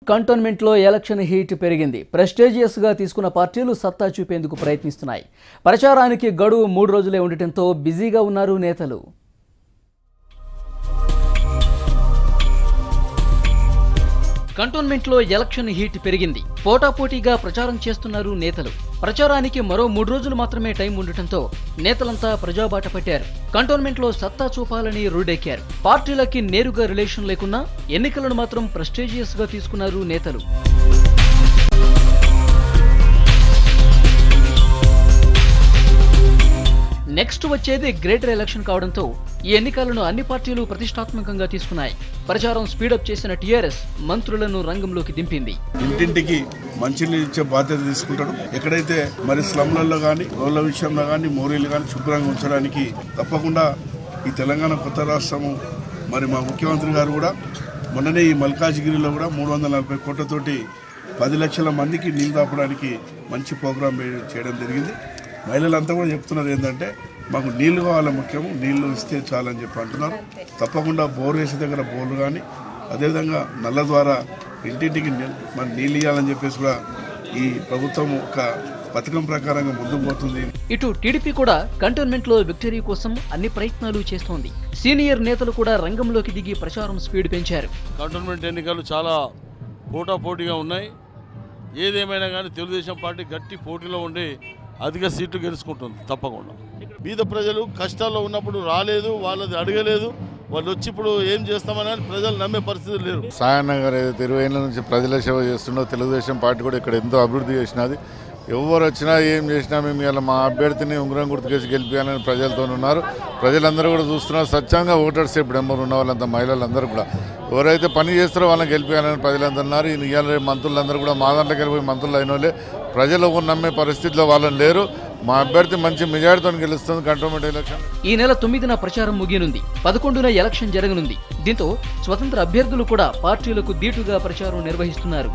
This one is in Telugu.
కంటోన్మెంట్లో ఎలక్షన్ హీట్ పెరిగింది. ప్రెస్టీజియస్ గా తీసుకున్న పార్టీలు సత్తా చూపేందుకు ప్రయత్నిస్తున్నాయి. ప్రచారానికి గడువు 3 రోజులే ఉండటంతో బిజీగా ఉన్నారు నేతలు. కంటోన్మెంట్లో ఎలక్షన్ హీట్ పెరిగింది. పోటాపోటీగా ప్రచారం చేస్తున్నారు నేతలు. ప్రచారానికి మరో 3 రోజులు మాత్రమే టైం ఉండటంతో నేతలంతా ప్రజాబాట పట్టారు. కంటోన్మెంట్లో సత్తా చూపాలని రోడ్డెక్కారు. పార్టీలకి నేరుగా రిలేషన్ లేకున్నా ఎన్నికలను మాత్రం ప్రెస్టీజియస్ గా తీసుకున్నారు నేతలు. నెక్స్ట్ వచ్చేది గ్రేటర్ ఎలక్షన్ కావడంతో ఈ ఎన్నికలను అన్ని పార్టీలు ప్రతిష్టాత్మకంగా తీసుకున్నాయి. ప్రచారం స్పీడప్ చేసిన టీఆర్ఎస్ మంత్రులను రంగంలోకి దింపింది. ఇంటింటికి మంచినీళ్ళు ఇచ్చే బాధ్యత తీసుకుంటాడు. ఎక్కడైతే మరి స్లమ్లలో కానీ రోడ్ల విషయంలో కానీ మోరీలు కానీ శుభ్రంగా ఉంచడానికి తప్పకుండా ఈ తెలంగాణ కొత్త రాష్ట్రము మరి మా ముఖ్యమంత్రి గారు కూడా మొన్ననే ఈ మల్కాజ్గిరిలో కూడా 340 కోట్లతోటి 10 లక్షల మందికి నీళ్ళు దాపడానికి మంచి ప్రోగ్రాం చేయడం జరిగింది. మహిళలంతా కూడా చెప్తున్నారు ఏంటంటే మాకు నీళ్లు కావాలి, ముఖ్యము నీళ్లు ఇస్తే చాలని చెప్పి అంటున్నారు. తప్పకుండా బోర్ వేసే దగ్గర బోర్లు కానీ అదేవిధంగా నల్ల ద్వారా ఇంటింటికి మరి నీళ్ళు ఇవ్వాలని చెప్పేసి కూడా ఈ ప్రభుత్వం ఒక పథకం ప్రకారంగా ముందుకు పోతుంది. ఇటు టీడీపీ కూడా కంటోన్మెంట్ లో విక్టరీ కోసం అన్ని ప్రయత్నాలు చేస్తోంది. సీనియర్ నేతలు కూడా రంగంలోకి దిగి ప్రచారం స్పీడ్ పెంచారు. కంటోన్మెంట్ ఎన్నికలు చాలా పోటాపోటీగా ఉన్నాయి. ఏదేమైనా కానీ తెలుగుదేశం పార్టీ గట్టి పోటీలో ఉండి అధిక సీట్లు గెలుచుకుంటుంది. తప్పకుండా బీద ప్రజలు కష్టాల్లో ఉన్నప్పుడు రాలేదు, వాళ్ళది అడగలేదు, వాళ్ళు వచ్చి ఇప్పుడు ఏం చేస్తామని ప్రజలు నమ్మే పరిస్థితి లేరు. సాయనగర్ ఏదైతే 20 ఏళ్ళ నుంచి ప్రజల సేవ చేస్తుండో తెలుగుదేశం పార్టీ కూడా ఇక్కడ ఎంతో అభివృద్ధి చేసినది. ఎవరు వచ్చినా ఏం చేసినా మేము ఇలా మా అభ్యర్థిని ఉంగరం గుర్తుకేసి గెలిపించాలని ప్రజలతో ఉన్నారు. ప్రజలందరూ కూడా చూస్తున్నారు. స్వచ్ఛంగా ఓటర్స్ ఇప్పుడు ఎంబరు ఉన్న వాళ్ళంతా మహిళలందరూ కూడా ఎవరైతే పని చేస్తారో వాళ్ళని గెలిపించాలని ప్రజలందరూ ఉన్నారు. ఇవాళ మంత్రులందరూ కూడా మా దాంట్లోకి వెళ్ళిపోయి మంత్రులు అయిన వాళ్ళే ప్రజలు నమ్మే పరిస్థితిలో వాళ్ళని లేరు. మా అభ్యర్థి మంచి మెజారిటీతో గెలుస్తుంది కంటోన్మెంట్ ఎలక్షన్. ఈ నెల 9న ప్రచారం ముగియనుంది. 11న ఎలక్షన్ జరగనుంది. దీంతో స్వతంత్ర అభ్యర్థులు కూడా పార్టీలకు దీటుగా ప్రచారం నిర్వహిస్తున్నారు.